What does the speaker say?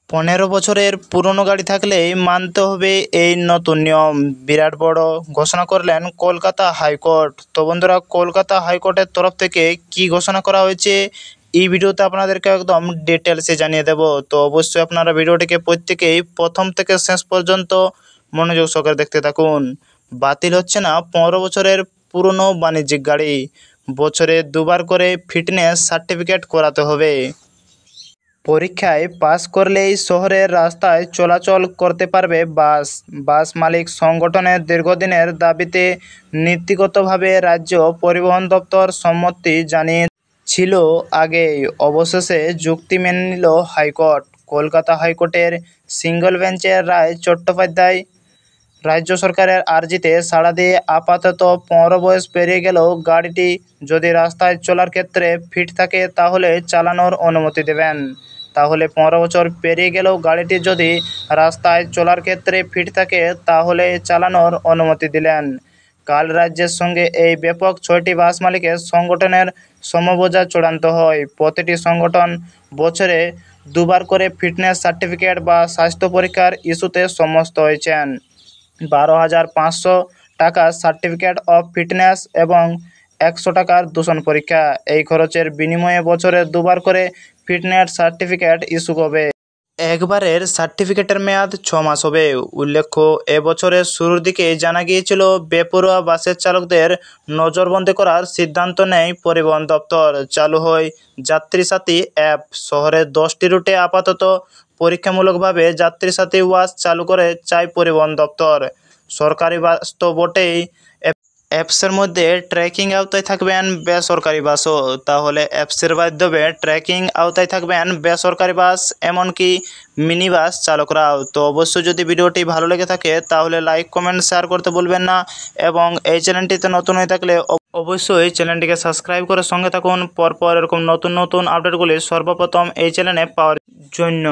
15 বছরের পুরনো গাড়ি থাকলেই মানতে হবে এই নতুন নিয়ম। বিরাট বড় ঘোষণা করলেন কলকাতা হাইকোর্ট। তো বন্ধুরা, কলকাতা হাইকোর্টের তরফ থেকে কি ঘোষণা করা হয়েছে এই ভিডিওতে আপনাদেরকে একদম ডিটেলসে জানিয়ে দেব। তো অবশ্যই আপনারা ভিডিওটিকে প্রত্যেকেই প্রথম থেকে শেষ পর্যন্ত মনোযোগ সহকারে দেখতে থাকুন। বাতিল হচ্ছে না 15 বছরের পুরনো বাণিজ্যিক গাড়ি, বছরে 2বার করে ফিটনেস সার্টিফিকেট করাতে হবে। পরীক্ষায় পাস করলেই শহরের রাস্তায় চলাচল করতে পারবে বাস। বাস মালিক সংগঠনের দীর্ঘদিনের দাবিতে নীতিগতভাবে রাজ্য পরিবহন দপ্তর সম্মতি জানিয়েছিল আগেই। অবশেষে যুক্তি মেনে নিল হাইকোর্ট। কলকাতা হাইকোর্টের সিঙ্গল বেঞ্চের রায় চট্টোপাধ্যায় রাজ্য সরকারের আর্জিতে সাড়া দিয়ে আপাতত 15 বয়স পেরিয়ে গেলেও গাড়িটি যদি রাস্তায় চলার ক্ষেত্রে ফিট থাকে তাহলে চালানোর অনুমতি দেবেন। তাহলে 15 বছর পেরিয়ে গেলেও গাড়িটি যদি রাস্তায় চলার ক্ষেত্রে ফিট থাকে তাহলে চালানোর অনুমতি দিলেন। কাল রাজ্যের সঙ্গে এই ব্যাপক 6টি বাস মালিকের সংগঠনের সমঝোতা চূড়ান্ত হয়। প্রতিটি সংগঠন বছরে 2বার করে ফিটনেস সার্টিফিকেট বা স্বাস্থ্য পরীক্ষার ইস্যুতে সম্মত হয়েছেন। 12,500 টাকার সার্টিফিকেট অফ ফিটনেস এবং 100 টাকার দূষণ পরীক্ষা। এই খরচের বিনিময়ে বছরে 2বার করে ফিটনেস সার্টিফিকেট ইস্যু হবে। একবারের সার্টিফিকেটের মেয়াদ 6 মাস হবে। উল্লেখ্য, এবছরের শুরুর দিকে জানা গিয়েছিল বেপরোয়া বাসের চালকদের নজরবন্দি করার সিদ্ধান্ত নেয় পরিবহন দপ্তর। চালু হয় যাত্রী সাথী অ্যাপ। শহরের 10টি রুটে আপাতত পরীক্ষামূলকভাবে যাত্রী সাথী ওয়াচ চালু করে চায় পরিবহন দপ্তর। সরকারি বাস তো বটেই, অ্যাপসের মধ্যে ট্র্যাকিং আওতায় থাকবেন বেসরকারি বাসও। তাহলে অ্যাপসের মাধ্যমে ট্র্যাকিং আওতায় থাকবেন বেসরকারি বাস, এমনকি মিনি বাস চালকরাও। তো অবশ্যই যদি ভিডিওটি ভালো লেগে থাকে তাহলে লাইক, কমেন্ট, শেয়ার করতে ভুলবেন না এবং এই চ্যানেলটিতে নতুন হয়ে থাকলে অবশ্যই চ্যানেলটিকে সাবস্ক্রাইব করে সঙ্গে থাকুন পরপর এরকম নতুন নতুন আপডেটগুলি সর্বপ্রথম এই চ্যানেলে পাওয়ার জন্য।